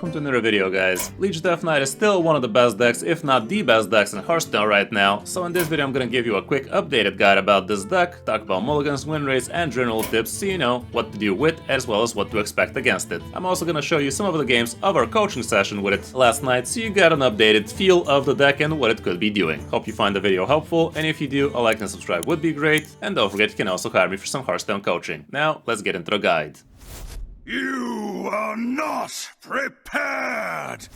welcome to another video, guys. Leech Knight is still one of the best decks, if not the best decks in Hearthstone right now, so in this video I'm gonna give you a quick updated guide about this deck, talk about mulligans, win rates, and general tips so you know what to do with as well as what to expect against it. I'm also gonna show you some of the games of our coaching session with it last night so you get an updated feel of the deck and what it could be doing. Hope you find the video helpful, and if you do, a like and subscribe would be great, and don't forget you can also hire me for some Hearthstone coaching. Now, let's get into the guide. You are not prepared!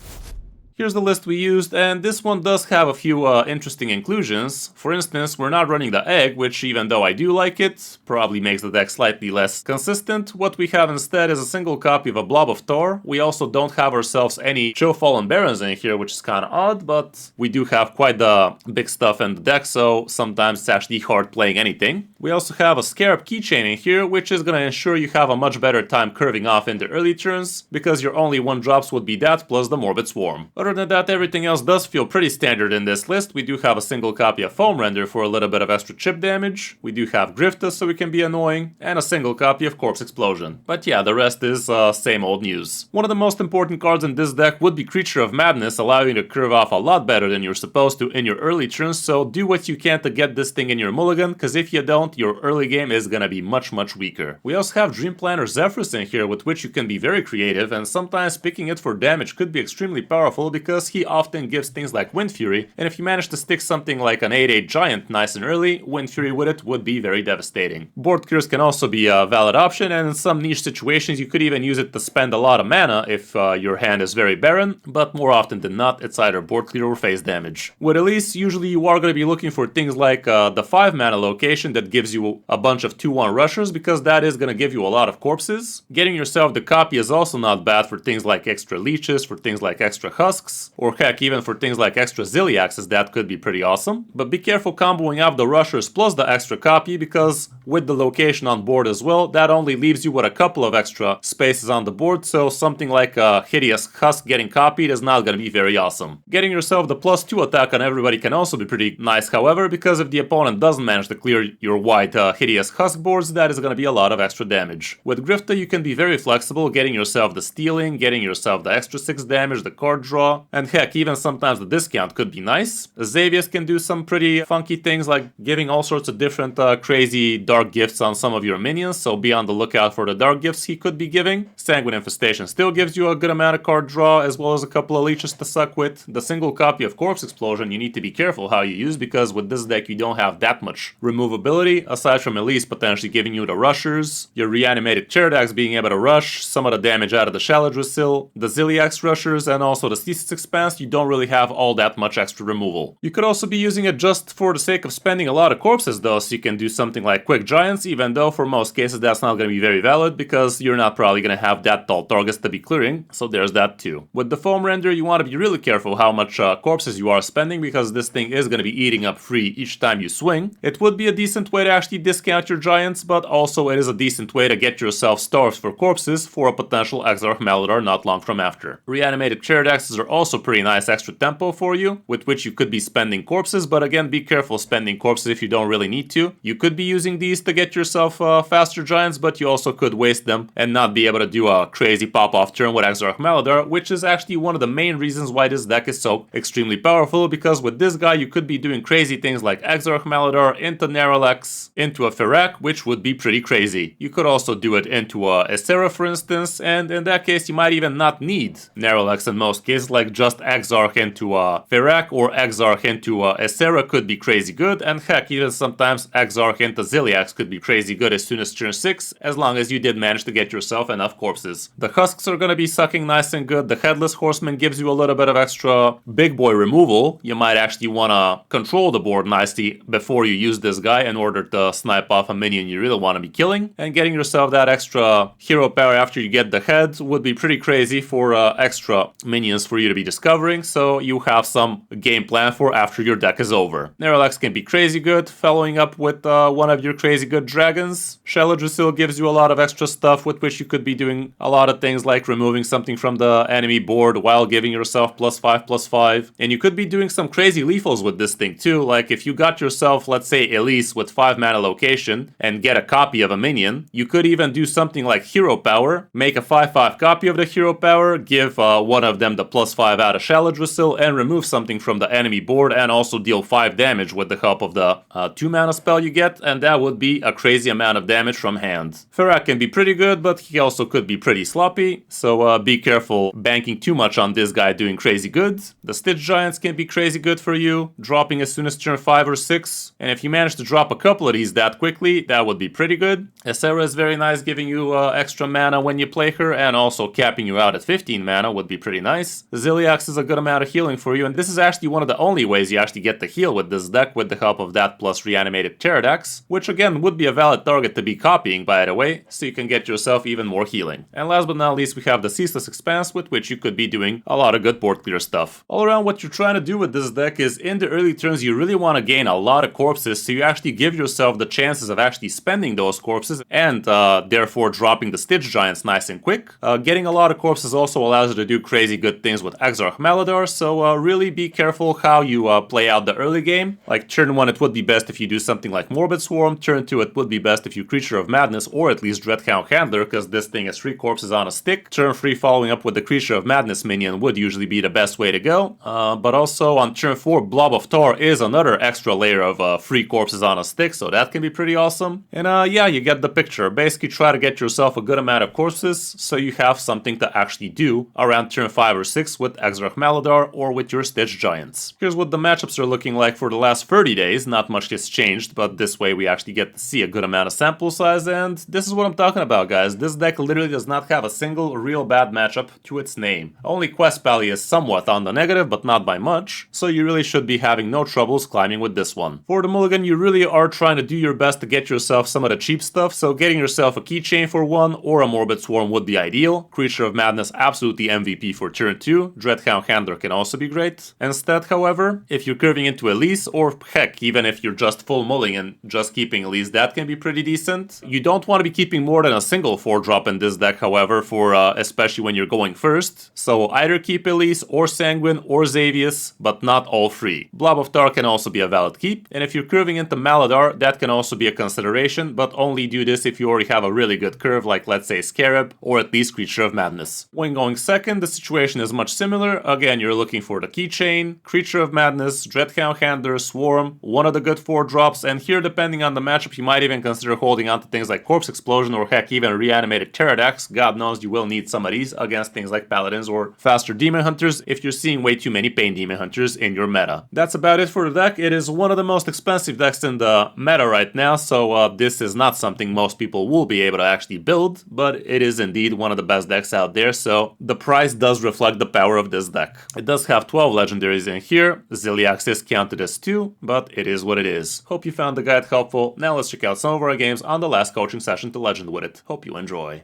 Here's the list we used, and this one does have a few interesting inclusions. For instance, we're not running the egg, which, even though I do like it, probably makes the deck slightly less consistent. What we have instead is a single copy of a Blob of Tor. We also don't have ourselves any Chill Fallen Barons in here, which is kind of odd, but we do have quite the big stuff in the deck, so sometimes it's actually hard playing anything. We also have a Scarab Keychain in here, which is going to ensure you have a much better time curving off in the early turns, because your only one drops would be that plus the Morbid Swarm. Other than that, everything else does feel pretty standard in this list. We do have a single copy of Foam Render for a little bit of extra chip damage. We do have Grifta so we can be annoying, and a single copy of Corpse Explosion. But yeah, the rest is same old news. One of the most important cards in this deck would be Creature of Madness, allowing you to curve off a lot better than you're supposed to in your early turns, so do what you can to get this thing in your mulligan, because if you don't, your early game is gonna be much weaker. We also have Dream Planner Zephyrus in here, with which you can be very creative, and sometimes picking it for damage could be extremely powerful because he often gives things like Wind Fury, and if you manage to stick something like an 8/8 Giant nice and early, Wind Fury with it would be very devastating. Board Clears can also be a valid option, and in some niche situations you could even use it to spend a lot of mana if your hand is very barren, but more often than not it's either board clear or face damage. With Elise, usually you are going to be looking for things like the 5 mana location that gives you a bunch of 2/1 rushers, because that is going to give you a lot of corpses. Getting yourself the copy is also not bad for things like extra leeches, for things like extra husks, or heck, even for things like extra Zilliaxes, that could be pretty awesome. But be careful comboing up the rushers plus the extra copy, because with the location on board as well, that only leaves you with a couple of extra spaces on the board, so something like a Hideous Husk getting copied is not going to be very awesome. Getting yourself the +2 attack on everybody can also be pretty nice, however, because if the opponent doesn't manage to clear your white Hideous Husk boards, that is going to be a lot of extra damage. With Grifta, you can be very flexible, getting yourself the stealing, getting yourself the extra 6 damage, the card draw, and heck, even sometimes the discount could be nice. Xavius can do some pretty funky things like giving all sorts of different crazy dark gifts on some of your minions, so be on the lookout for the dark gifts he could be giving. Sanguine Infestation still gives you a good amount of card draw as well as a couple of leeches to suck with. The single copy of Corpse Explosion you need to be careful how you use, because with this deck you don't have that much removability, aside from Elise potentially giving you the rushers, your reanimated Cheridax being able to rush, some of the damage out of the Shaladrisil, the Zilliax rushers, and also the Thesis Expanse. You don't really have all that much extra removal. You could also be using it just for the sake of spending a lot of corpses though, so you can do something like Quick Giants, even though for most cases that's not going to be very valid because you're not probably going to have that tall targets to be clearing, so there's that too. With the Foam Render, you want to be really careful how much corpses you are spending, because this thing is going to be eating up free each time you swing. It would be a decent way to actually discount your Giants, but also it is a decent way to get yourself starves for corpses for a potential Exarch Maladar not long from after. Reanimated Cheridaxes are also pretty nice extra tempo for you, with which you could be spending corpses, but again, be careful spending corpses if you don't really need to. You could be using these to get yourself faster Giants, but you also could waste them and not be able to do a crazy pop-off turn with Exarch Maladar, which is actually one of the main reasons why this deck is so extremely powerful, because with this guy you could be doing crazy things like Exarch Maladar into Naralax, into a Ferak, which would be pretty crazy. You could also do it into a Essera, for instance, and in that case you might even not need Naralax in most cases, like just Exarch into a Ferak or Exarch into a Essera could be crazy good, and heck, even sometimes Exarch into Zilliax could be crazy good as soon as turn 6, as long as you did manage to get yourself enough corpses. The Husks are gonna be sucking nice and good. The Headless Horseman gives you a little bit of extra big boy removal. You might actually wanna control the board nicely before you use this guy in order to snipe off a minion you really wanna be killing, and getting yourself that extra hero power after you get the head would be pretty crazy for extra minions for you to be discovering, so you have some game plan for after your deck is over. Neralax can be crazy good, following up with one of your crazy good dragons. Shelldrasil gives you a lot of extra stuff with which you could be doing a lot of things like removing something from the enemy board while giving yourself +5/+5. And you could be doing some crazy lethals with this thing too, like if you got yourself, let's say, Elise with 5 mana location and get a copy of a minion, you could even do something like Hero Power, make a 5/5 copy of the Hero Power, give one of them the +5 out of Shelldrasil, and remove something from the enemy board and also deal 5 damage with the help of the 2 mana spell you get, and that would be a crazy amount of damage from hand. Ferak can be pretty good, but he also could be pretty sloppy, so be careful banking too much on this guy doing crazy good. The Stitch Giants can be crazy good for you, dropping as soon as turn 5 or 6, and if you manage to drop a couple of these that quickly, that would be pretty good. Essera is very nice, giving you extra mana when you play her, and also capping you out at 15 mana would be pretty nice. Ziliax is a good amount of healing for you, and this is actually one of the only ways you actually get to heal with this deck, with the help of that plus reanimated Pterodax, which again would be a valid target to be copying, by the way, so you can get yourself even more healing. And last but not least, we have the Ceaseless Expanse, with which you could be doing a lot of good board clear stuff. All around, what you're trying to do with this deck is, in the early turns, you really want to gain a lot of corpses, so you actually give yourself the chances of actually spending those corpses, and therefore dropping the Stitch Giants nice and quick. Getting a lot of corpses also allows you to do crazy good things with Exarch Maladar, so really be careful how you play out the early game. Like turn 1 it would be best if you do something like Morbid Swarm, turn 2 it would be best if you Creature of Madness or at least Dreadhound Handler, because this thing has 3 corpses on a stick. Turn 3 following up with the Creature of Madness minion would usually be the best way to go, but also on turn 4 Blob of Tar is another extra layer of 3 corpses on a stick, so that can be pretty awesome. And yeah, you get the picture. Basically try to get yourself a good amount of corpses so you have something to actually do around turn 5 or 6 with Exarch Maladar or with your Stitch Giants. Here's what the matchups are looking like for the last 30 days. Not much has changed, but this way we actually get to see a good amount of sample size, and this is what I'm talking about, guys. This deck literally does not have a single real bad matchup to its name. Only Quest Pally is somewhat on the negative, but not by much, so you really should be having no troubles climbing with this one. For the mulligan, you really are trying to do your best to get yourself some of the cheap stuff, so getting yourself a Keychain for 1 or a Morbid Swarm would be ideal. Creature of Madness absolutely MVP for turn 2. Dreadhound Handler can also be great. Instead, however, if you're curving into Elise, or heck, even if you're just full mulling and just keeping Elise, that can be pretty decent. You don't want to be keeping more than a single 4-drop in this deck, however, for especially when you're going first. So either keep Elise or Sanguine or Xavius, but not all 3. Blob of Tar can also be a valid keep, and if you're curving into Maladar, that can also be a consideration, but only do this if you already have a really good curve, like let's say Scarab, or at least Creature of Madness. When going second, the situation is much similar. Again, you're looking for the Keychain, Creature of Madness, Dreadhound Handler, Swarm, one of the good 4-drops, and here, depending on the matchup, you might even consider holding on to things like Corpse Explosion or heck, even Reanimated Pterodax. God knows you will need some of these against things like Paladins or faster Demon Hunters if you're seeing way too many Pain Demon Hunters in your meta. That's about it for the deck. It is one of the most expensive decks in the meta right now, so this is not something most people will be able to actually build, but it is indeed one of the best decks out there, so the price does reflect the power of this deck. It does have 12 legendaries in here. Ziliax is counted as 2, but it is what it is. Hope you found the guide helpful. Now let's check out some of our games on the last coaching session to Legend with it. Hope you enjoy.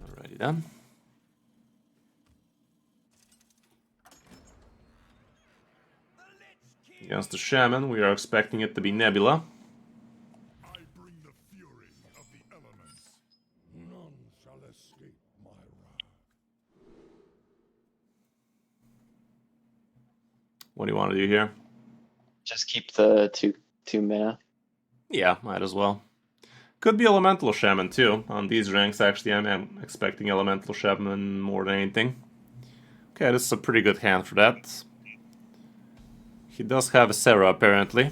Alrighty then. Against the Shaman, we are expecting it to be Nebula. I bring the fury of the elements. None shall escape my wrath. What do you want to do here? Just keep the two mana. Yeah, might as well. Could be Elemental Shaman too. On these ranks, actually, I'm expecting Elemental Shaman more than anything. Okay, this is a pretty good hand for that. He does have a Sarah, apparently.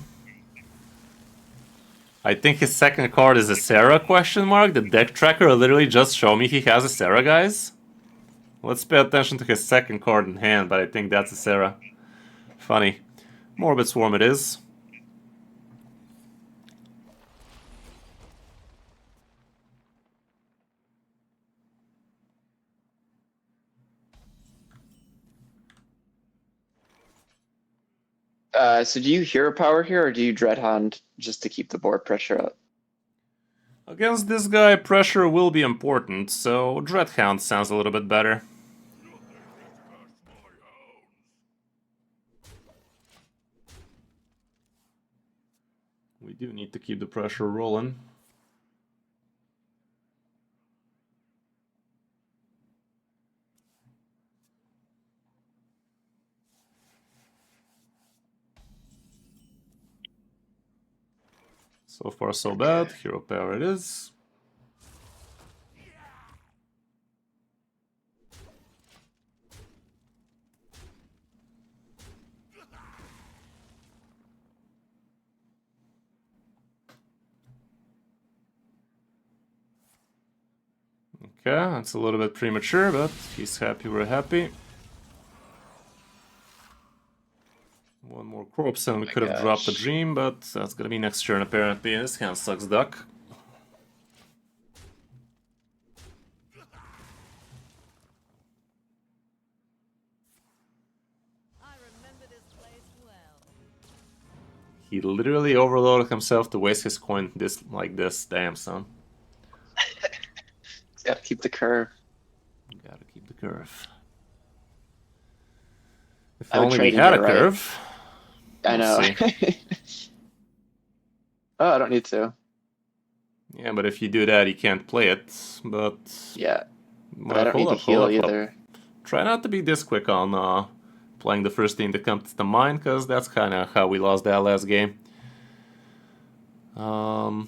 I think his second card is a Sarah, question mark? The deck tracker literally just showed me he has a Sarah, guys. Let's pay attention to his second card in hand, but I think that's a Sarah. Funny. Morbid Swarm it is. So do you hero power here, or do you Dreadhound just to keep the board pressure up? Against this guy, pressure will be important, so Dreadhound sounds a little bit better. do need to keep the pressure rolling. So far so bad. Hero power it is. Okay, that's a little bit premature, but he's happy, we're happy. One more corpse and we could have dropped the dream, but that's gonna be next turn apparently. This hand sucks duck. I remember this place well. He literally overloaded himself to waste his coin like this. Damn, son. Gotta keep the curve. Gotta keep the curve. If I would only we trade had a into it, right? curve. I We'll know. see. Oh, I don't need to. Yeah, but if you do that, you can't play it. But Yeah, but I well, don't need to hold heal up. either. Try not to be this quick on playing the first thing that comes to mind, because that's kind of how we lost that last game. My rule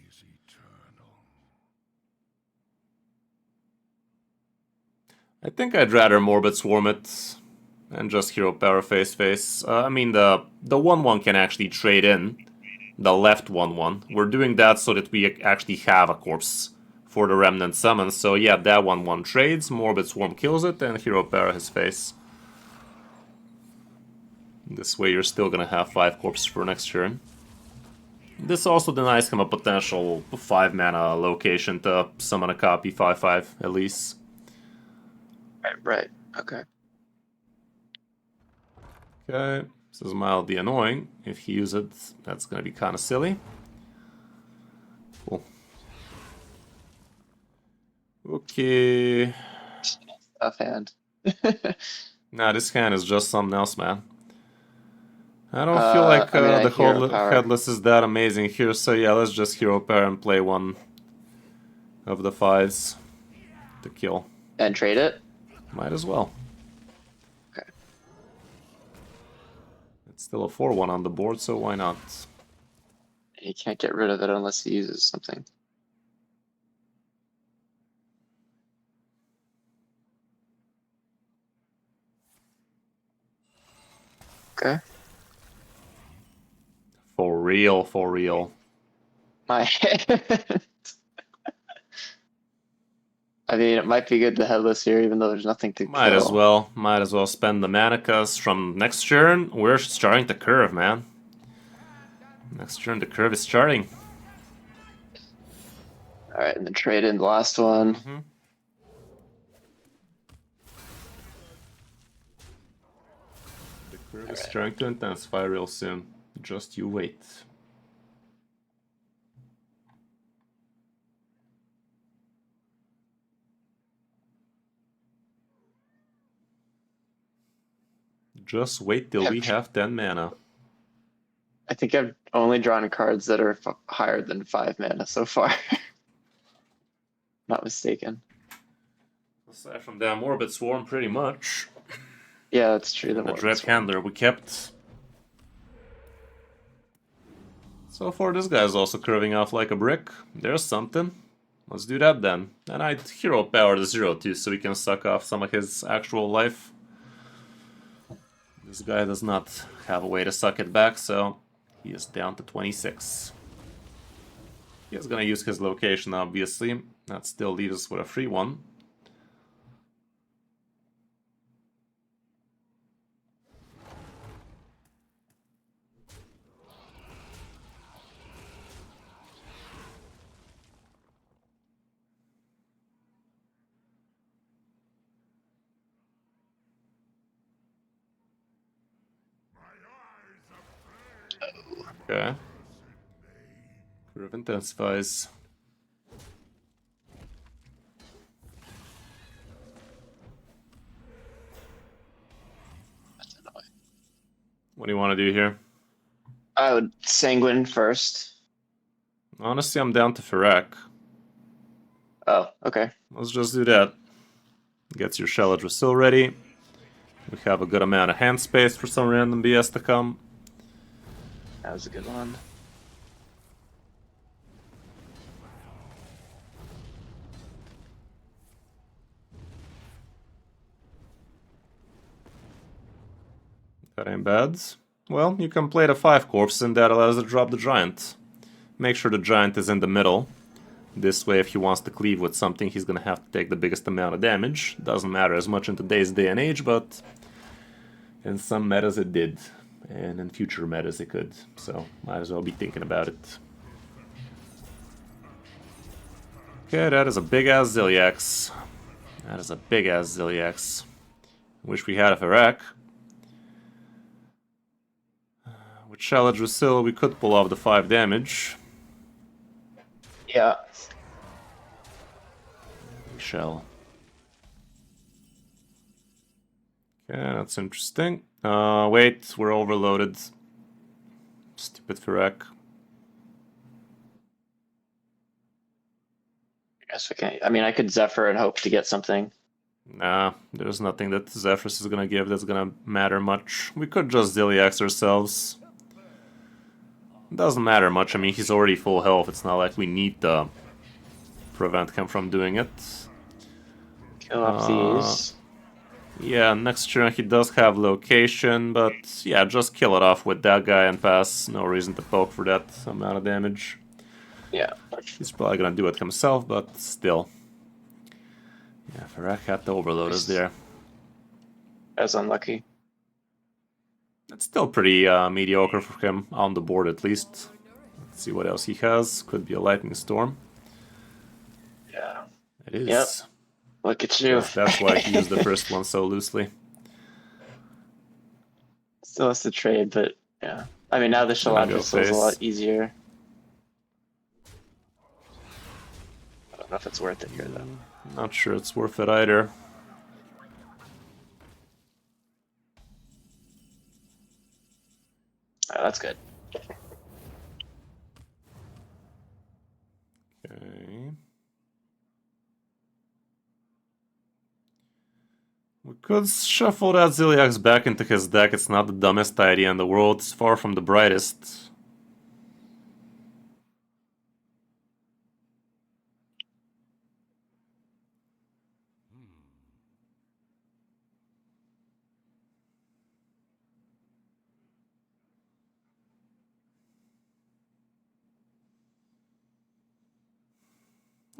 is eternal. I think I'd rather Morbid Swarm it and just Hero Power face. I mean, the 1/1 can actually trade in the left 1/1. We're doing that so that we actually have a corpse for the Remnant summon. So yeah, that 1/1 trades, Morbid Swarm kills it, and Hero Power his face. This way you're still gonna have 5 corpses for next turn. This also denies him a potential 5 mana location to summon a copy 5/5 at least. Right. Okay. Okay, this is mildly annoying. If he uses it, that's gonna be kind of silly. Cool. Okay. Tough hand. Nah, this hand is just something else, man. I don't feel like I mean, I the hero whole power. headless is that amazing here, so yeah, let's just hero pair and play one of the 5s to kill. And trade it? Might as well. Okay. It's still a 4/1 on the board, so why not? He can't get rid of it unless he uses something. Okay. For real, for real. My hand. I mean, it might be good to headless here, even though there's nothing to Might kill. as well spend the mana, cause from next turn, we're starting the curve, man. Next turn, the curve is starting. Alright, and then trade in the last one. The curve is starting to intensify real soon. Just you wait. Just wait till we have 10 mana. I think I've only drawn cards that are higher than 5 mana so far. Not mistaken. Aside from that Morbid Swarm, pretty much. Yeah, that's true. The Dread Handler we kept. So far, this guy's also curving off like a brick. There's something. Let's do that then. And I'd hero power the 0-2 so we can suck off some of his actual life. This guy does not have a way to suck it back, so he is down to 26. He is gonna use his location, obviously. That still leaves us with a free one. Okay. Curve intensifies. What do you want to do here? I would Sanguine first. Honestly, I'm down to Ferak. Oh, okay. Let's just do that. Gets your Shell still ready. We have a good amount of hand space for some random BS to come. That was a good one. That ain't bad. Well, you can play the 5 corpse and that allows us to drop the giant. Make sure the giant is in the middle. This way, if he wants to cleave with something, he's gonna have to take the biggest amount of damage. Doesn't matter as much in today's day and age, but in some metas it did. And in future metas it could. So, might as well be thinking about it. Okay, that is a big-ass Zilliax. That is a big-ass Zilliax. Wish we had a Ferak. With Shell Drusil, we could pull off the 5 damage. Yeah. We shall. Okay, that's interesting. Wait, we're overloaded. Stupid Ferak. Guess we can. I mean, I could Zephyr and hope to get something. Nah, there's nothing that Zephyrus is gonna give that's gonna matter much. We could just Zilliax ourselves. Doesn't matter much, I mean, he's already full health. It's not like we need to prevent him from doing it. Kill off these. Yeah, next turn he does have location, but yeah, just kill it off with that guy and pass. No reason to poke for that amount of damage. Yeah. He's probably gonna do it himself, but still. Yeah, Ferak had to overload us there. That's unlucky. It's still pretty mediocre for him, on the board at least. Let's see what else he has. Could be a lightning storm. Yeah. It is. Yep. Look at you. That's why he used the first one so loosely. Still has to trade, but yeah. I mean, now the Shaladris is a lot easier. I don't know if it's worth it here, though. Not sure it's worth it either. Oh, that's good. Okay. We could shuffle that Zilliax back into his deck. It's not the dumbest idea in the world. It's far from the brightest.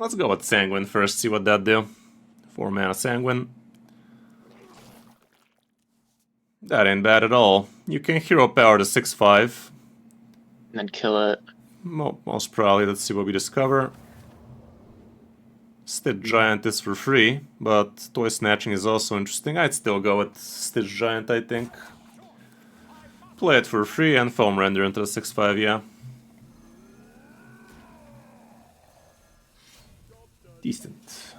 Let's go with Sanguine first, see what that do. 4 mana Sanguine. That ain't bad at all. You can hero power the 6/5. And then kill it. Most probably, let's see what we discover. Stitch Giant is for free, but Toy Snatching is also interesting. I'd still go with Stitch Giant, I think. Play it for free and Foam Render into the 6/5, yeah. Decent.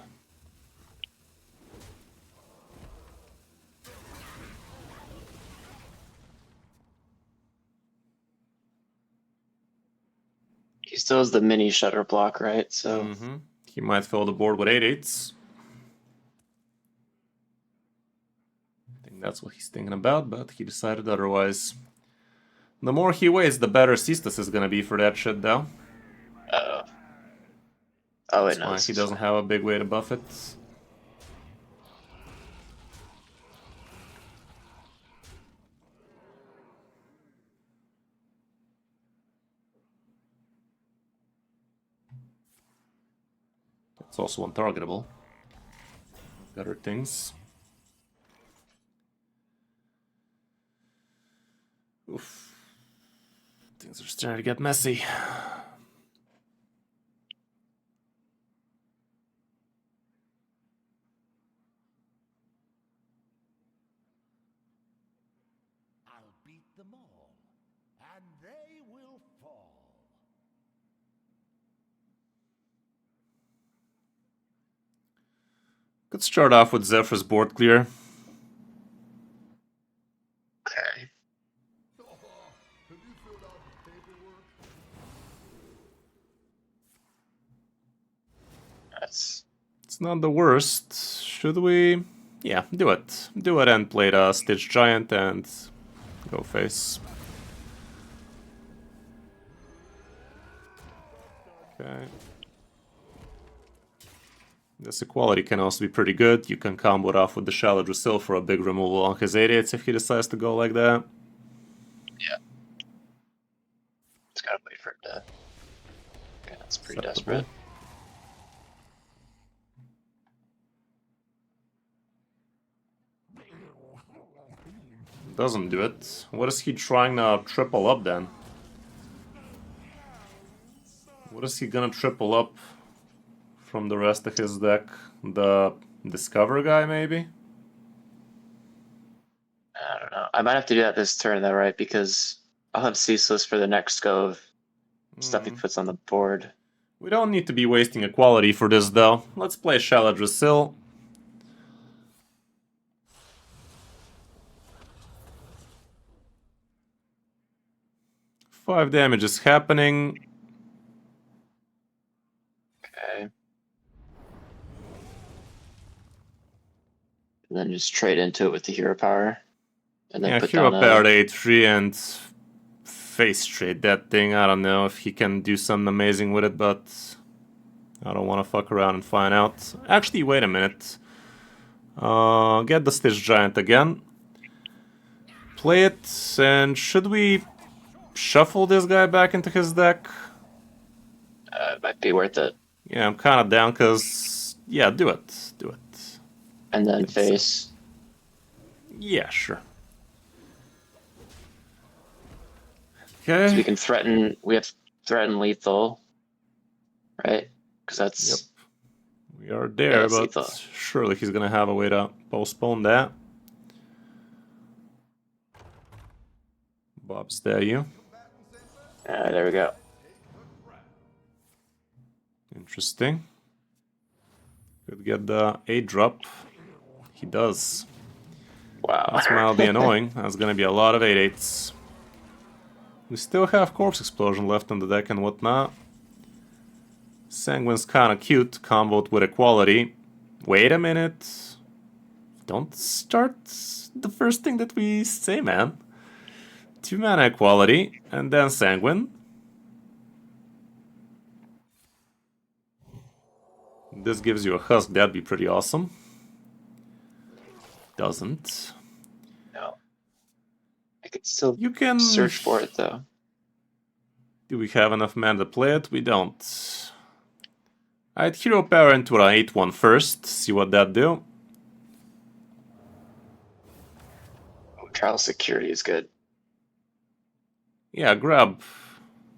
He still has the mini shutter block, right? So He might fill the board with 8/8s. I think that's what he's thinking about, but he decided otherwise. The more he waits, the better Sistas is gonna be for that shit, though. Oh, wait, That's no. why he doesn't have a big way to buff it. It's also untargetable. Better things. Oof. Things are starting to get messy. I'll beat them all, and they will fall. Could start off with Zephyr's board clear. Okay. It's not the worst. Should we? Yeah, do it. Do it and play the Stitch Giant and go face. Okay. This equality can also be pretty good. You can combo it off with the Shallow Drasil for a big removal on his 8/8s if he decides to go like that. Yeah. Just gotta wait for it to. Okay, that's pretty Acceptable. desperate. Doesn't do it. What is he trying to triple up then? What is he gonna triple up from the rest of his deck? The Discover guy, maybe? I don't know. I might have to do that this turn though, right? Because I'll have Ceaseless for the next go of stuff he puts on the board. We don't need to be wasting equality for this though. Let's play Shallow Drasil. Five damage is happening. Okay. And then just trade into it with the hero power. And then Yeah, put hero down powered a... 8/3 and face trade that thing. I don't know if he can do something amazing with it, but I don't want to fuck around and find out. Actually, wait a minute. Get the Stitch Giant again. Play it, and should we shuffle this guy back into his deck? It might be worth it. Yeah, I'm kind of down, because... Yeah, do it. Do it. And then face. Yeah, sure. So Okay. we can threaten... We have threaten lethal. Right? Because that's... Yep. We are there, it's but lethal. surely he's gonna have a way to postpone that. Bob's there, you. There we go. Interesting. Could get the 8 drop. He does. Wow. That's mildly annoying. That's gonna be a lot of 8/8s. We still have Corpse Explosion left on the deck and whatnot. Sanguine's kinda cute, comboed with Equality. Wait a minute. Don't start the first thing that we say, man. 2 mana Equality, and then Sanguine. This gives you a Husk, that'd be pretty awesome. Doesn't. No. I could still You can search for it though. Do we have enough mana to play it? We don't. I'd hero power into an 8/1 first, see what that do. Oh, trial security is good. Yeah, grab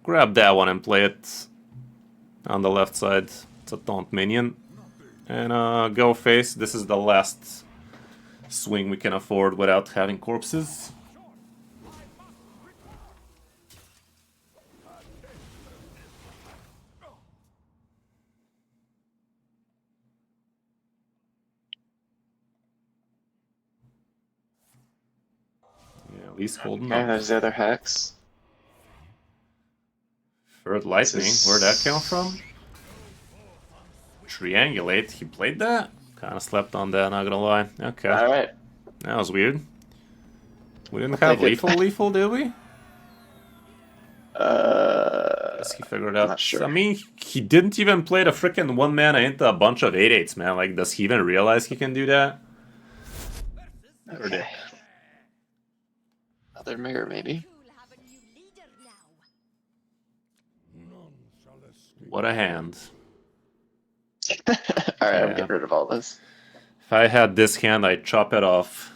that one and play it on the left side. It's a taunt minion. And go face. This is the last swing we can afford without having corpses. Yeah, at least holding Okay, up. there's the other hex. Third lightning, This is- where'd that come from? Triangulate, he played that? Kinda slept on that, not gonna lie. Okay, Alright. that was weird. We didn't I'll have take it. lethal, did we? Guess he figured out. not sure. I mean, he didn't even play the frickin' 1 mana into a bunch of 8/8s, man. Like, does he even realize he can do that? Never did. Okay. Another mirror, maybe. You'll have a new leader now. None shall escape. What a hand. Alright, I'm Yeah. getting rid of all this. If I had this hand, I'd chop it off.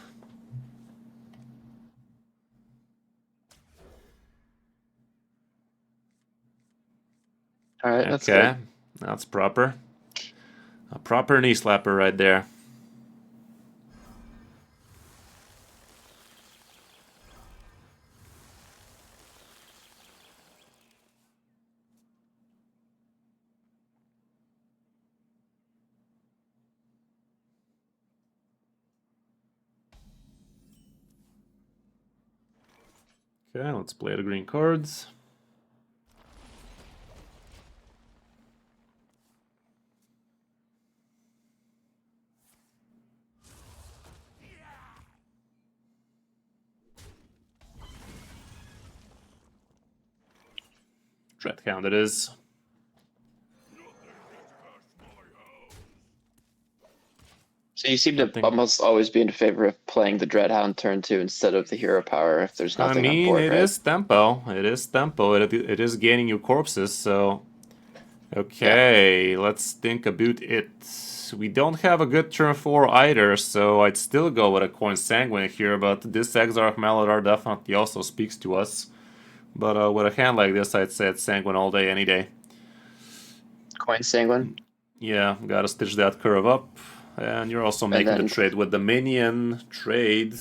Alright, that's Okay, good. that's proper. A proper knee slapper right there. Okay, let's play the green cards. Dreadhound it is. So you seem to almost always be in favor of playing the Dreadhound turn 2 instead of the hero power if there's I nothing on mean, board, it right? is tempo. It is tempo. It is gaining you corpses, so... Okay, let's think about it. We don't have a good turn 4 either, so I'd still go with a Coin Sanguine here, but this Exarch Maladar definitely also speaks to us. But with a hand like this, I'd say it's Sanguine all day, any day. Coin Sanguine. Yeah, gotta stitch that curve up. And you're also making the then- trade with the minion. Trade.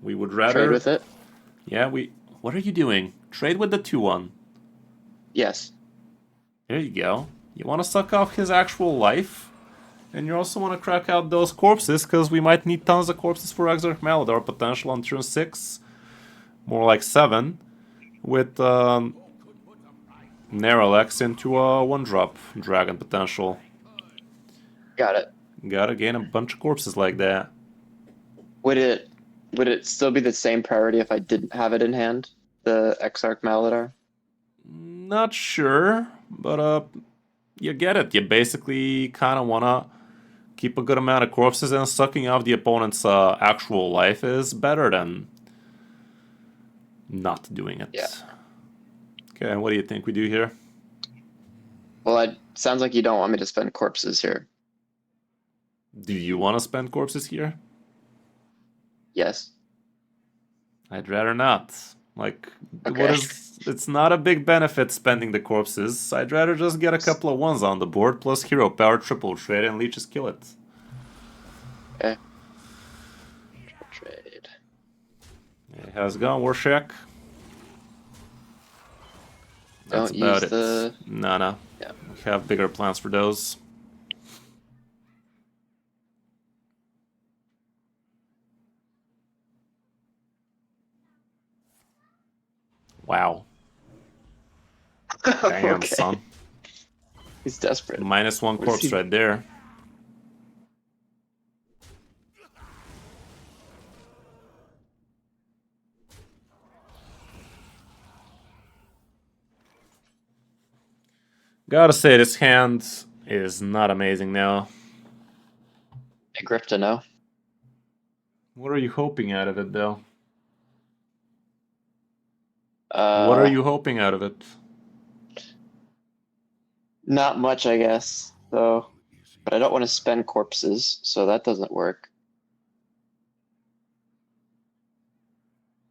We would rather... Trade with it? Yeah, we... What are you doing? Trade with the 2-1. Yes. There you go. You want to suck off his actual life? And you also want to crack out those corpses, because we might need tons of corpses for Exarch Maladar potential on turn 6. More like 7. With Neralex into a 1-drop dragon potential. Got it. Gotta gain a bunch of corpses like that. Would it still be the same priority if I didn't have it in hand? The Exarch Maladar? Not sure, but you get it. You basically kind of want to keep a good amount of corpses, and sucking off the opponent's actual life is better than not doing it. Yeah. Okay, what do you think we do here? Well, it sounds like you don't want me to spend corpses here. Do you want to spend corpses here? Yes. I'd rather not. Like, Okay. it's not a big benefit spending the corpses. I'd rather just get a couple of 1s on the board, plus hero power, triple trade, and leeches kill it. Okay. Trade. Hey, how's it going, Warshak? That's Don't about use it. the... No. Yeah. We have bigger plans for those. Wow. Damn, Okay. son. He's desperate. -1 What is corpse he- right there. Gotta say, this hand is not amazing now. Big Griff to know. What are you hoping out of it, though? Uh, What are you hoping out of it? Not much, I guess. So, but I don't want to spend corpses, so that doesn't work.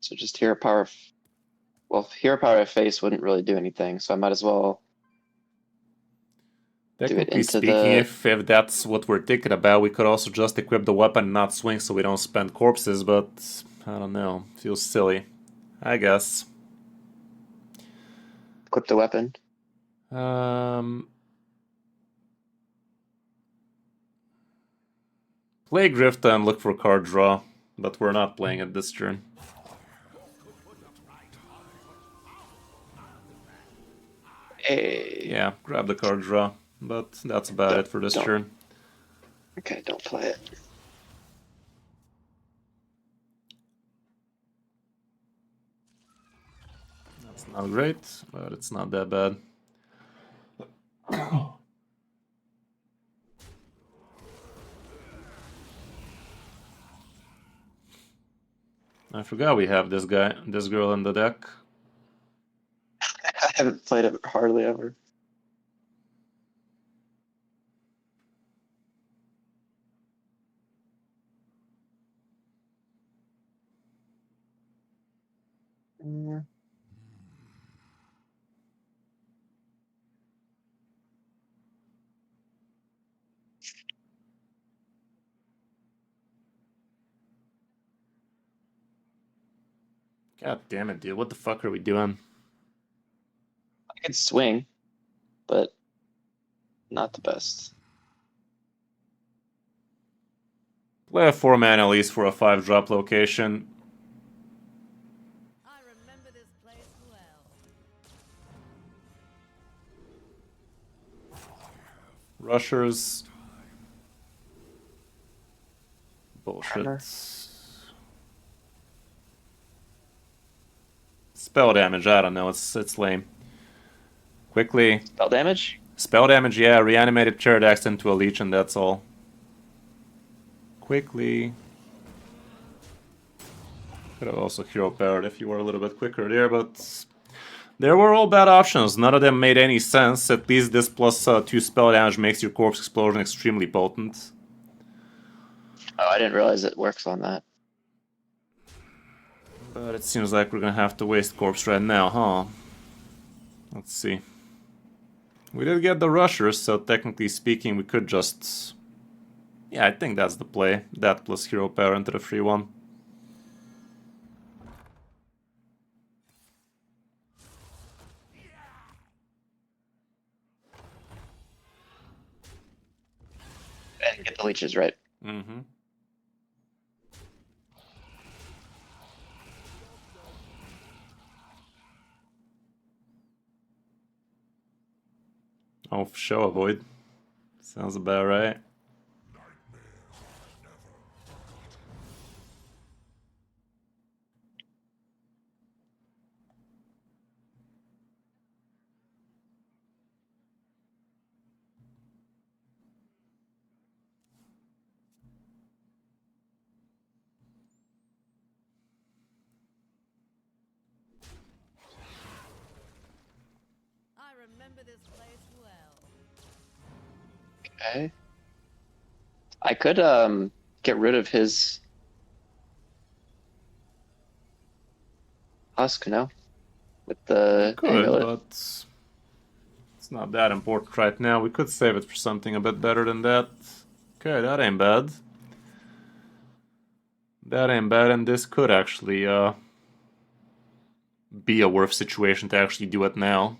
So just hero power. Well, hero power of face wouldn't really do anything, so I might as well. Technically into speaking, the- if that's what we're thinking about, we could also just equip the weapon and not swing so we don't spend corpses, but I don't know. Feels silly. I guess. Equip the weapon. Play Grifta and look for card draw, but we're not playing it this turn. Hey. Yeah, grab the card draw, but that's about it for this Don't. turn. Okay, don't play it. That's not great, but it's not that bad. I forgot we have this girl in the deck. I haven't played it hardly ever. Mm. God damn it, dude. What the fuck are we doing? I could swing, but not the best. Play a 4-man at least for a 5-drop location. I remember this place well. Rushers. Bullshit. Armor. Spell damage, I don't know, it's lame. Quickly. Spell damage? Spell damage, yeah. Reanimated Pterodax into a Leech and that's all. Quickly. Could have also hero powered if you were a little bit quicker there, but there were all bad options. None of them made any sense. At least this plus 2 spell damage makes your Corpse Explosion extremely potent. Oh, I didn't realize it works on that. But it seems like we're gonna have to waste Corpse right now, huh? Let's see. We did get the Rushers, so technically speaking we could just... Yeah, I think that's the play. That plus hero power into the free one. And get the leeches right. Mm-hmm. Oh, for sure, avoid. Sounds about right. I remember this place well. Okay. I could get rid of his husk, no? With the Could, amulet. but it's not that important right now. We could save it for something a bit better than that. Okay, that ain't bad. That ain't bad, and this could actually be a worth situation to actually do it now.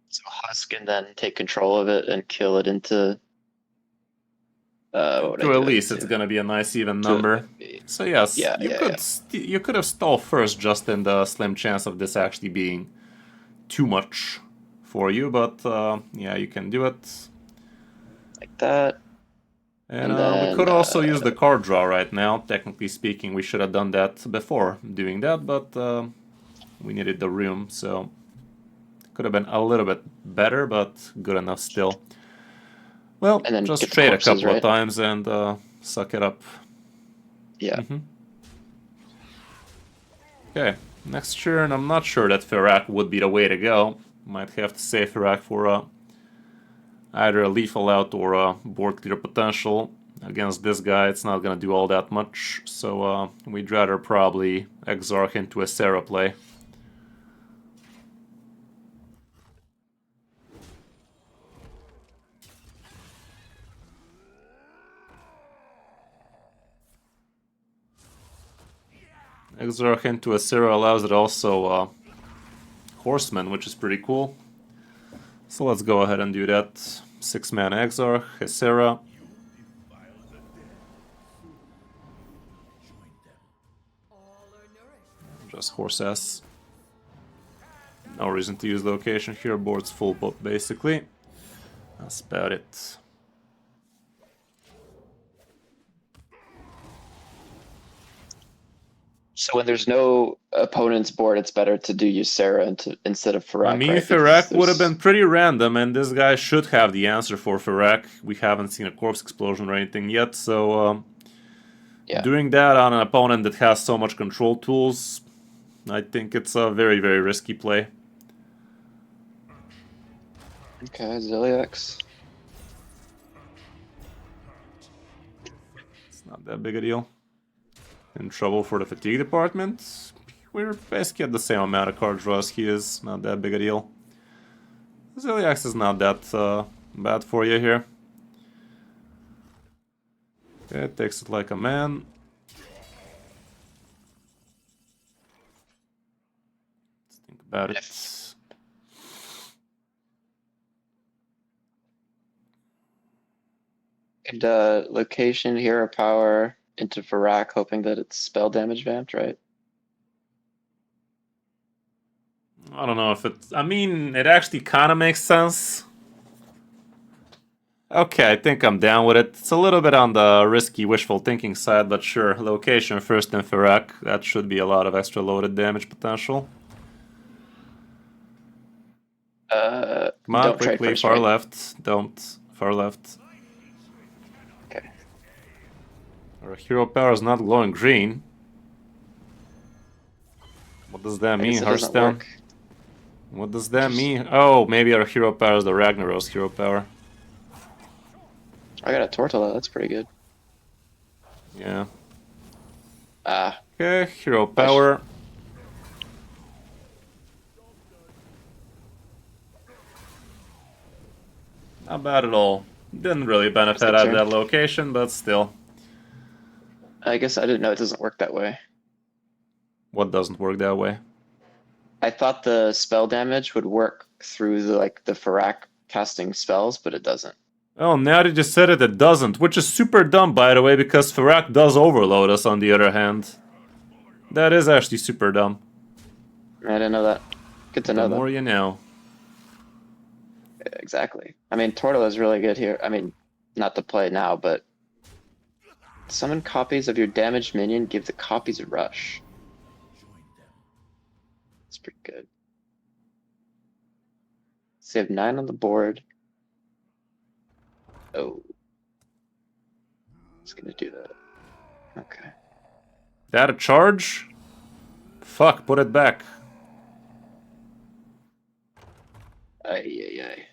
So husk and then take control of it and kill it into what would I To do at it least it's into? gonna be a nice even To- number. So yes, Yeah, you yeah, could yeah. you could have stalled first just in the slim chance of this actually being too much for you, but yeah, you can do it. Like that. And And we then could also use the card draw right now. Technically speaking, we should have done that before doing that, but we needed the room, so could have been a little bit better, but good enough still. Well, And then just get the trade a corpses, couple of right? times and suck it up. Yeah. Okay, next turn, I'm not sure that Ferak would be the way to go. Might have to save Ferak for either a lethal out or a board clear potential. Against this guy, it's not gonna do all that much, so we'd rather probably Exarch into a Sarah play. Exarch into a Sarah allows it also Horseman, which is pretty cool. So let's go ahead and do that. 6-mana Exarch, Hesera. Just horse ass. No reason to use location here, board's full basically. That's about it. So when there's no opponent's board, it's better to do Ysera instead of Ferak, I mean, right? Because Ferak would have there's- been pretty random, and this guy should have the answer for Ferak. We haven't seen a corpse explosion or anything yet, so Yeah. doing that on an opponent that has so much control tools, I think it's a very, very risky play. Okay, Ziliax. It's not that big a deal. In trouble for the fatigue department. We're basically at the same amount of card draw as he is. Not that big a deal. Ziliax is not that bad for you here. Okay, takes it like a man. Let's think about it. And location, hero power into Ferak, hoping that it's spell damage vamped, right? I don't know if it... I mean, it actually kind of makes sense. Okay, I think I'm down with it. It's a little bit on the risky wishful thinking side, but sure. Location first in Ferak. That should be a lot of extra loaded damage potential. Come on, Don't trade quickly, first, far right? left. Don't. Far left. Okay. Our hero power is not glowing green. What does that I mean, guess it doesn't Hearthstone? work. What does that mean? Oh, maybe our hero power is the Ragnaros hero power. I got a Tortola. That's pretty good. Yeah. Ah, Okay, hero push. power. Not bad at all. Didn't really That's a benefit good at turn. that location, but still. I guess I didn't know it doesn't work that way. What doesn't work that way? I thought the spell damage would work through the Farak casting spells, but it doesn't. Oh, now that you said it, it doesn't. Which is super dumb, by the way, because Farak does overload us on the other hand. That is actually super dumb. I didn't know that. Good to The know, though. more you know. Exactly. I mean, Tortola is really good here. I mean, not to play now, but summon copies of your damaged minion, give the copies a rush. It's pretty good. So you have 9 on the board. Oh. It's gonna do that. Okay. That a charge? Fuck, put it back. Ay, ay, ay.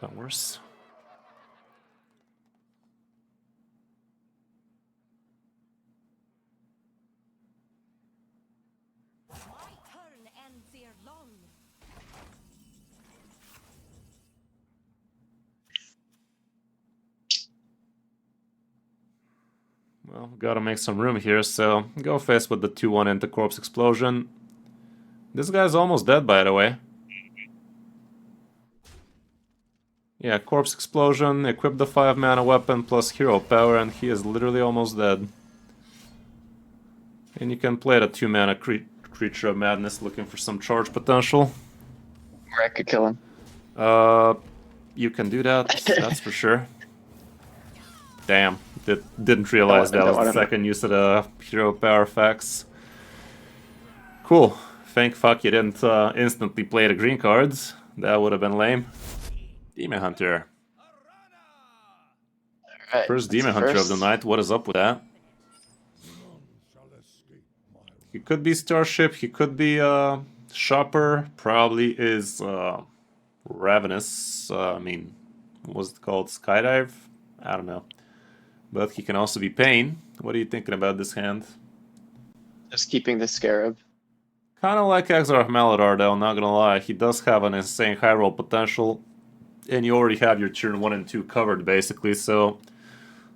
Got worse. My turn ends ere long. Well, gotta make some room here, so go face with the 2-1 into Corpse Explosion. This guy's almost dead, by the way. Yeah, Corpse Explosion, equip the 5-mana weapon plus hero power, and he is literally almost dead. And you can play the 2-mana Creature of Madness looking for some charge potential. Or I could kill him. You can do that, that's for sure. Damn, didn't realize that was the second use of the hero power effects. Cool. Thank fuck you didn't instantly play the green cards. That would have been lame. Demon Hunter. Alright, First that's Demon the Hunter of the first. night. What is up with that? He could be Starship. He could be Shopper. Probably is Ravenous. I mean, what was it called? Skydive? I don't know. But he can also be Pain. What are you thinking about this hand? Just keeping the Scarab. Kind of like Exarch Maladar, though, not gonna lie. He does have an insane high roll potential. And you already have your turn 1 and 2 covered, basically, so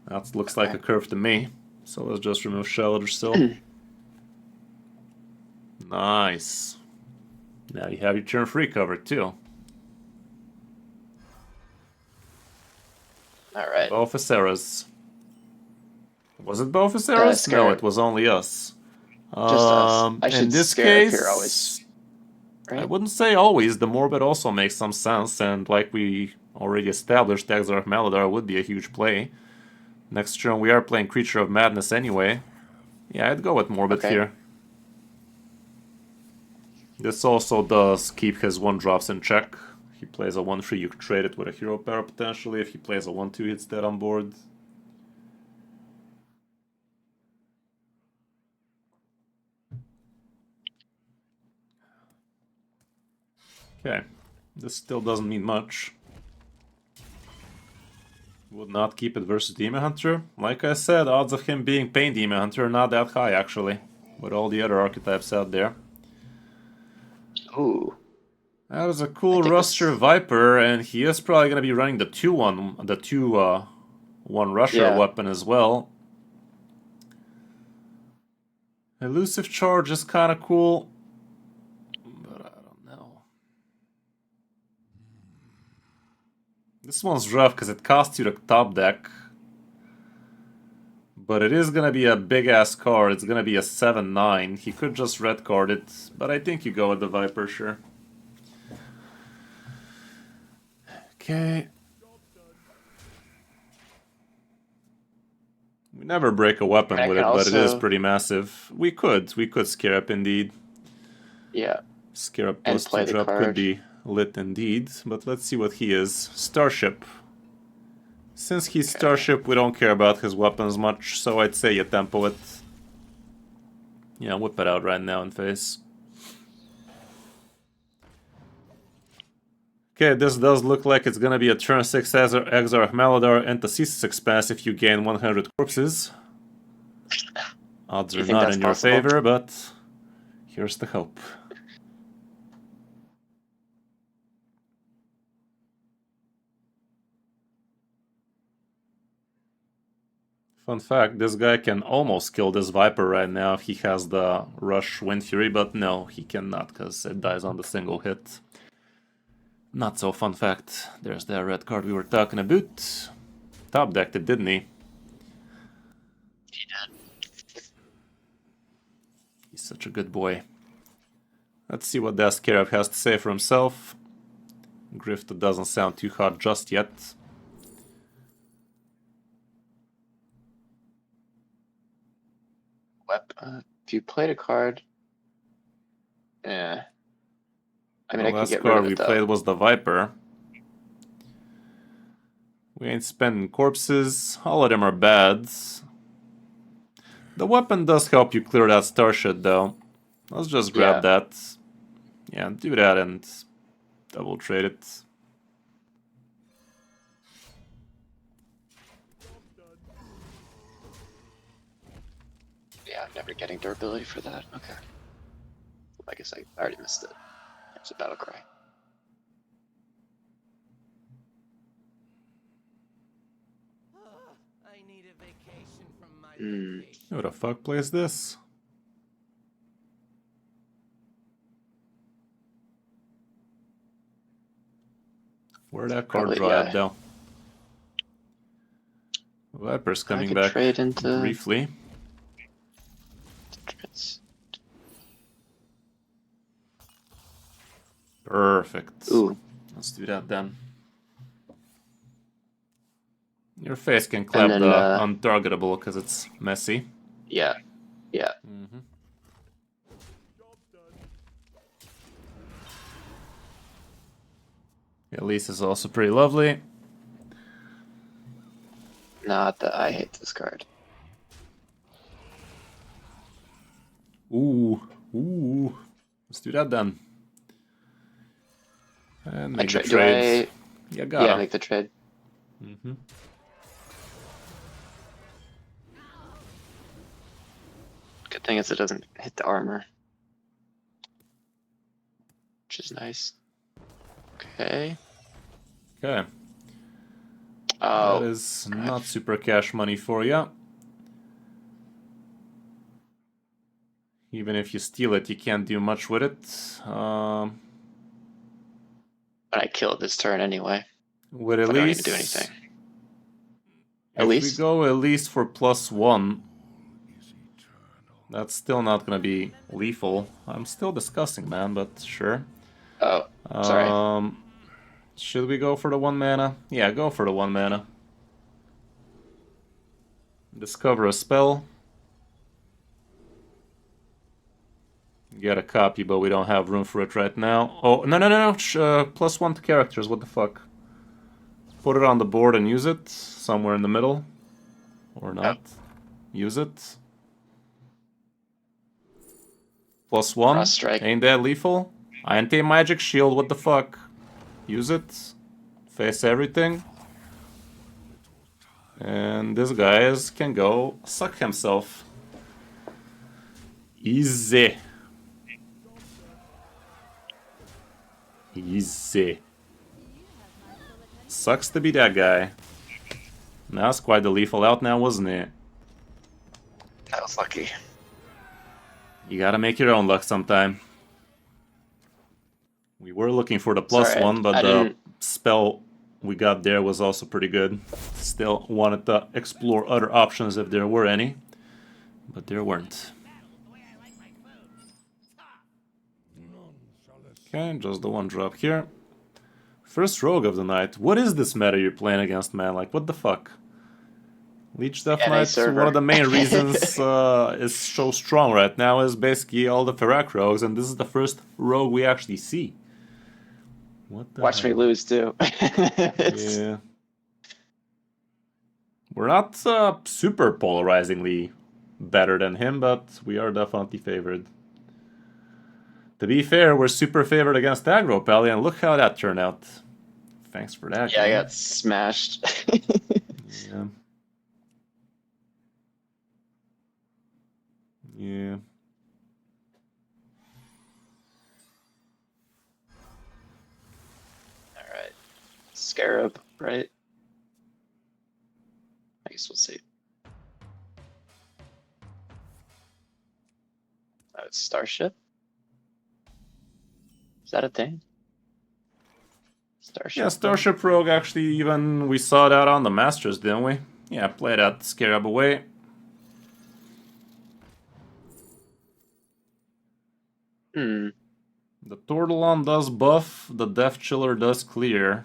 that looks like a curve to me. So let's just remove Shelter still. Nice. Now you have your turn 3 covered, too. Alright. Both Aceras. Was it both Aceras? No, it was only us. Just us. I In should this Scarab case, here always. Right? I wouldn't say always. The Morbid also makes some sense, and like we already established, Exarch Maladar would be a huge play. Next turn we are playing Creature of Madness anyway. Yeah, I'd go with Morbid here. This also does keep his 1-drops in check. He plays a 1-3, you could trade it with a hero power potentially. If he plays a 1-2, it's dead on board. Okay, this still doesn't mean much. Would not keep it versus Demon Hunter. Like I said, odds of him being Pain Demon Hunter are not that high actually, with all the other archetypes out there. Ooh. That is a cool roster Viper, and he is probably going to be running the 2-1 rusher weapon as well. Elusive Charge is kind of cool, but I don't know. This one's rough because it costs you the top deck, but it is going to be a big-ass card. It's going to be a 7-9. He could just red card it, but I think you go with the Viper, sure. Okay. We never break a weapon I with can it, but it is also- pretty massive. We could Scarab indeed. Yeah. Scarab And plus 2 play the drop could card. be lit indeed, but let's see what he is. Starship. Since he's Okay. Starship, we don't care about his weapons much, so I'd say you tempo it. Yeah, whip it out right now in face. Okay, this does look like it's gonna be a turn 6 Exarch Maladar Antithesis expanse if you gain 100 corpses. Odds You are think not that's in your possible? favor, but here's the hope. Fun fact, this guy can almost kill this Viper right now if he has the Rush Wind Fury, but no, he cannot because it dies on the single hit. Not so fun fact. There's that red card we were talking about. Top decked it, didn't he? He did. He's such a good boy. Let's see what that Scarab has to say for himself. Grift doesn't sound too hot just yet. If you played a card, yeah. I mean, The I could last get rid card of we it though. played was the Viper. We ain't spending corpses. All of them are bad. The weapon does help you clear that star shit though. Let's just grab that. Yeah, do that and double trade it. Yeah, I'm never getting durability for that. Okay. I guess I already missed it. It's a battle cry. I need a vacation from my Hmm. vacation. Who the fuck plays this? Where'd that card Probably, draw yeah. at though? Viper's I coming could back trade into briefly. trades. Perfect. Ooh. Let's do that then. Your face can clap then, the untargetable because it's messy. Yeah. Yeah. Mm-hmm. Elise is also pretty lovely. Not that I hate this card. Ooh. Ooh. Let's do that then. And make the Do trade. I? Yeah, gotta. Yeah, make the trade. Mm-hmm. Good thing is it doesn't hit the armor. Which is nice. Okay. Okay. Oh. That is not super cash money for you. Even if you steal it, you can't do much with it. But I kill it this turn anyway. With I don't Elise, even do anything. if Elise? we go Elise for +1, that's still not gonna be lethal. I'm still discussing, man, but sure. Oh, sorry. Should we go for the 1 mana? Yeah, go for the 1 mana. Discover a spell. Get a copy, but we don't have room for it right now. Oh, no. +1 to characters, what the fuck? Put it on the board and use it. Somewhere in the middle. Or not. Use it. +1. Frost Strike. Ain't that lethal? Anti-magic shield, what the fuck? Use it. Face everything. And this guy can go suck himself. Easy. Easy. Sucks to be that guy. That's quite the lethal out now, wasn't it? That was lucky. You gotta make your own luck sometime. We were looking for the Sorry, +1, but I the didn't- spell we got there was also pretty good. Still wanted to explore other options if there were any, but there weren't. Okay, just the 1 drop here. First rogue of the night. What is this meta you're playing against, man? Like, what the fuck? Leech Death NA Knight, server. one of the main reasons is so strong right now is basically all the Ferak rogues, and this is the first rogue we actually see. What the Watch me hell? lose too. It's- Yeah. We're not super polarizingly better than him, but we are definitely favored. To be fair, we're super favored against aggro Pally, and look how that turned out. Thanks for that. Yeah, I game. got smashed. Yeah. Yeah. All right, Scarab, right? I guess we'll see. It's Starship. Is that a thing? Starship. Yeah, Starship Rogue actually, even we saw that on the Masters, didn't we? Yeah, play that Scarab away. Hmm. The Tortolon does buff, the Death Chiller does clear.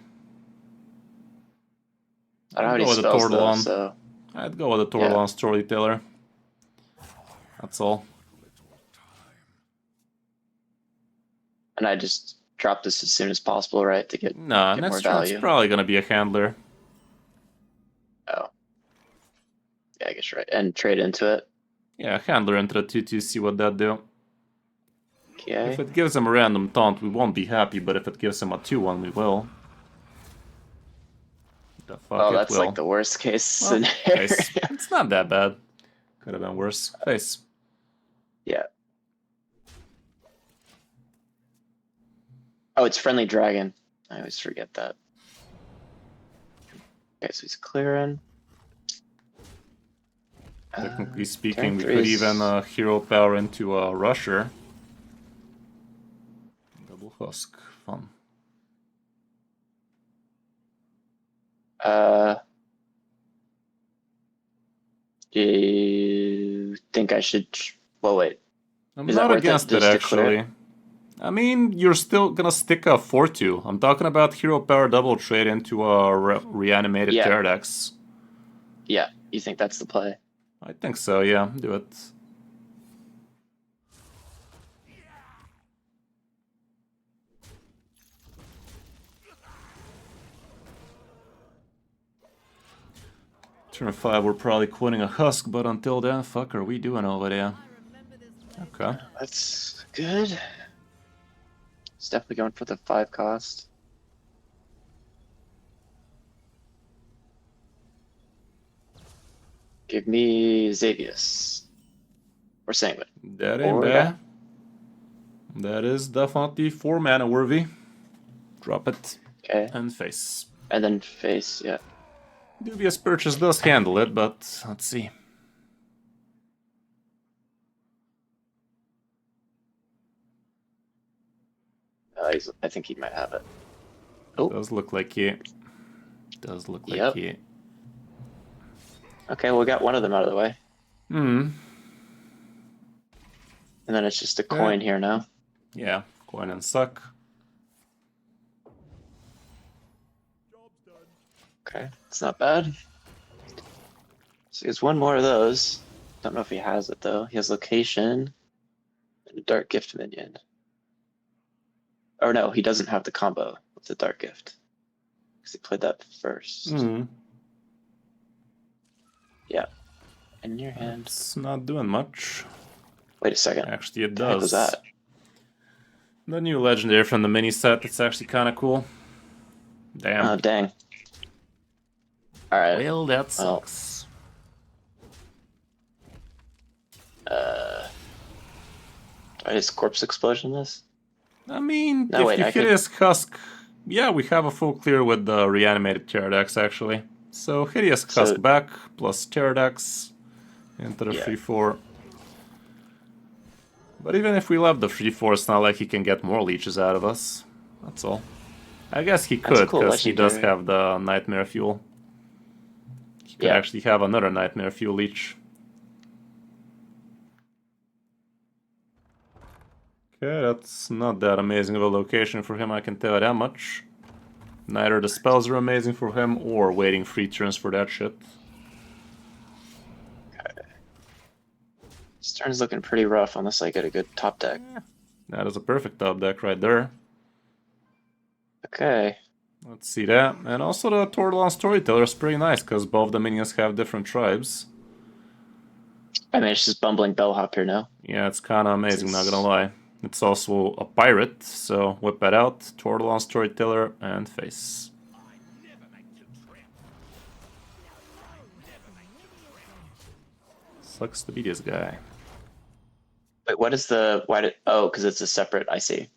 I don't have I'd any go with the spells though, Tortolon. so I'd go with the Tortolon Storyteller. That's all. and I just drop this as soon as possible, right, to get Nah, more next turn's value. probably gonna be a handler. Oh, yeah, I guess you're right, and trade into it. Yeah, handler into the 2-2, see what that do. Okay. If it gives him a random taunt, we won't be happy, but if it gives him a 2-1, we will. The fuck Oh, it that's will. like the worst case Well, scenario. face. It's not that bad. Could have been worse. Face. Yeah. Oh, it's friendly dragon. I always forget that. Okay, so he's clearing. Technically speaking, turn we three could is- even hero power into a rusher. Double husk. Fun. Do you think I should? Well, wait. I'm Is that not worth it against it, just to clear? actually. I mean, you're still gonna stick a 4-2. I'm talking about hero power double trade into a reanimated Yeah. Gyarados. Yeah, you think that's the play? I think so, yeah. Do it. Turn 5, we're probably quitting a husk, but until then, fuck are we doing over there? Okay. That's good. It's definitely going for the 5 cost. Give me Xavius. Or Sanguine. That ain't Or bad. That is definitely 4 mana worthy. Drop it Okay. and face. And then face, yeah. Dubious Purchase does handle it, but let's see. I think he might have it. Oh, Does look like he. Does look like Yep. he. okay, well, we got one of them out of the way. Hmm. And then it's just a coin here now. Yeah. Coin and suck. Okay, it's not bad. So he has one more of those. Don't know if he has it though. He has location and a dark gift minion. Or no, he doesn't have the combo with the dark gift. Because he played that first. Hmm. Yeah. In your hand. It's not doing much. Wait a second. Actually, it What the heck was does. that? The new legendary from the mini set. It's actually kind of cool. Damn. Oh, dang. Alright. Well, that sucks. Do I just corpse explosion this? I mean, No, if wait, you I hit could- his husk, yeah, we have a full clear with the reanimated Gyarados actually. So Hideous So- Husk back plus Gyarados into the Yeah. 3-4. But even if we left the 3-4, it's not like he can get more leeches out of us. That's all. I guess he That's a could, cool because he does legendary. have the Nightmare Fuel. He could Yeah. actually have another Nightmare Fuel leech. Okay, that's not that amazing of a location for him, I can tell you that much. Neither the spells are amazing for him, or waiting 3 turns for that shit. turn's looking pretty rough unless I get a good top deck. That is a perfect top deck right there. Okay. Let's see that. And also the Tortolon Storyteller is pretty nice because both the minions have different tribes. I mean, it's just bumbling bellhop here now. Yeah, it's kind of amazing, not gonna lie. It's also a pirate, so whip that out. Tortolon Storyteller and face. Sucks to be this guy. Wait, what is the why did oh, because it's a separate, I see.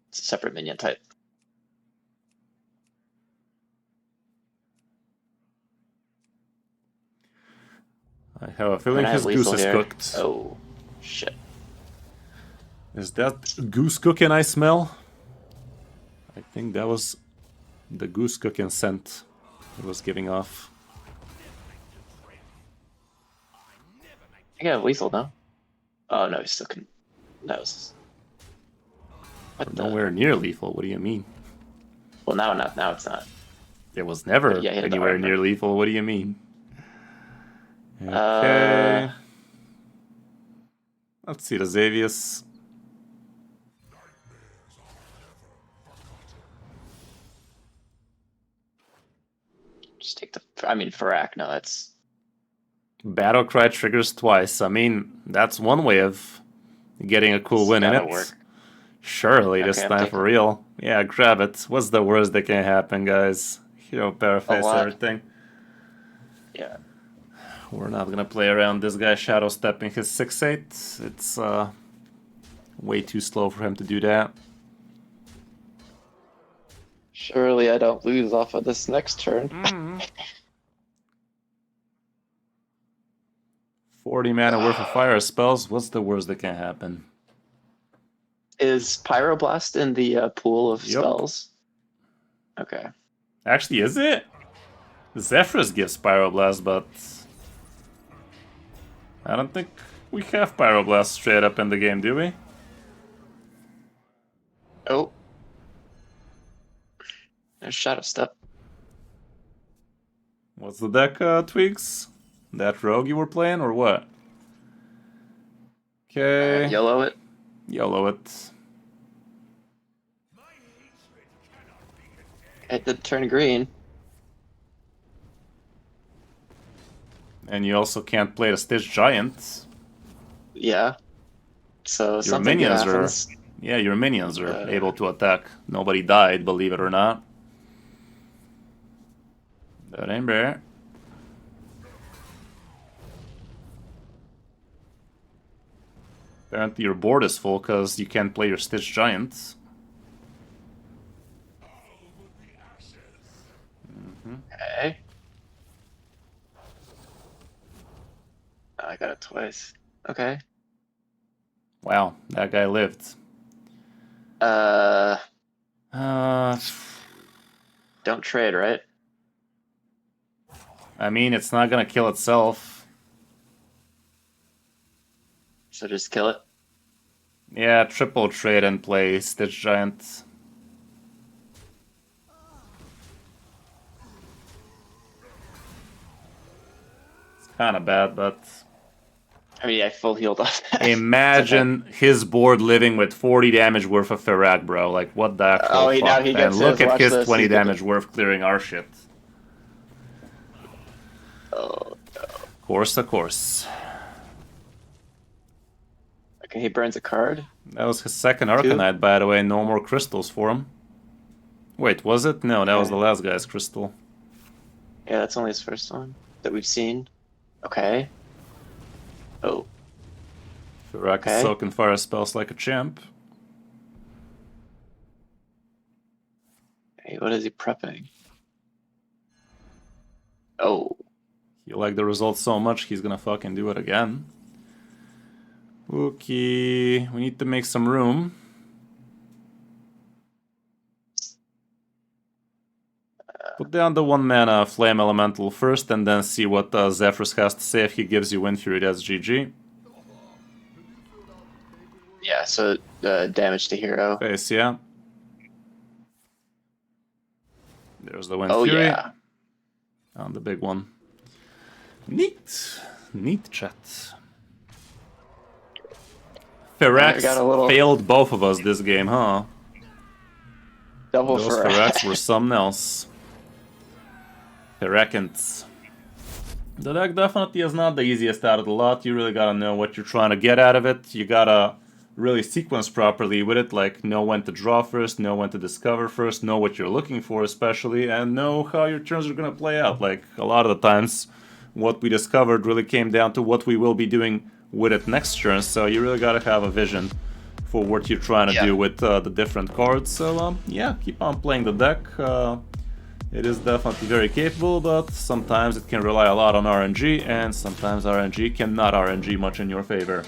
It's a separate minion type. I have a feeling And I have his goose lethal is here. cooked. Oh shit. Is that goose cooking I smell? I think that was the goose cooking scent it was giving off. I got lethal now. Oh no, he's still can. That was. What the? Nowhere near lethal, what do you mean? Well, now it's not. It was never Yeah, hit the anywhere armor. near lethal, what do you mean? Okay. Let's see the Xavius. Just take the. I mean, Farak. No, that's. Battle Cry triggers twice. I mean, that's one way of getting a cool win in That'll it. work. Surely this Okay, I'm time taking for real. Yeah, grab it. What's the worst that can happen, guys? Hero paraface lot. everything. Yeah. We're not gonna play around this guy shadow stepping his 6/8. It's way too slow for him to do that. Surely I don't lose off of this next turn. 40 mana worth of fire spells. What's the worst that can happen? Is Pyroblast in the pool of Yup. spells? Okay. Actually, is it? Zephyrus gives Pyroblast, but I don't think we have Pyroblast straight up in the game, do we? Oh. There's Shadow Step. What's the deck, Twigs? That rogue you were playing, or what? Okay. Yellow it. YOLO it. It did turn green. And you also can't play the Stitch Giant. Yeah. So Your something minions happens. Yeah, your minions are able to attack. Nobody died, believe it or not. That ain't bad. Apparently your board is full because you can't play your Stitch Giant. Okay. Oh, I got it twice. Okay. Wow, that guy lived. Uh, Uh, don't trade, right? I mean, it's not gonna kill itself. So just kill it. Yeah, triple trade and play Stitch Giant. It's kind of bad, but I mean, I full healed off that. imagine his board living with 40 damage worth of Ferak, bro. Like, what the actual Oh, now fuck, he man? gets Look his. at Watch his this. 20 He's gonna- damage worth clearing our shit. Oh, no. Of course. Okay, he burns a card. That was his second Arcanite, by the way. No more crystals for him. Wait, was it? No, that was the last guy's crystal. Yeah, that's only his first one that we've seen. Okay. Oh, Ferak is soaking fire spells like a champ. hey, what is he prepping? Oh, You like the result so much, he's gonna fucking do it again. Okay, we need to make some room. Put down the 1 mana Flame Elemental first, and then see what Zephyrus has to say. If he gives you Wind Fury, that's GG. yeah. So damage to hero. Face, yeah. There's the Wind Oh Fury. yeah. On the big one. Neat. Neat chat. Ferex got a little- failed both of us this game, huh? Double Those for Ferex were something else. Ferekins. The deck definitely is not the easiest out of the lot. You really gotta know what you're trying to get out of it. You gotta really sequence properly with it, like know when to draw first, know when to discover first, know what you're looking for especially, and know how your turns are gonna play out. Like, a lot of the times, what we discovered really came down to what we will be doing with it next turn, so you really gotta have a vision for what you're trying to do with the different cards. So, yeah, keep on playing the deck. It is definitely very capable, but sometimes it can rely a lot on RNG, and sometimes RNG cannot RNG much in your favor.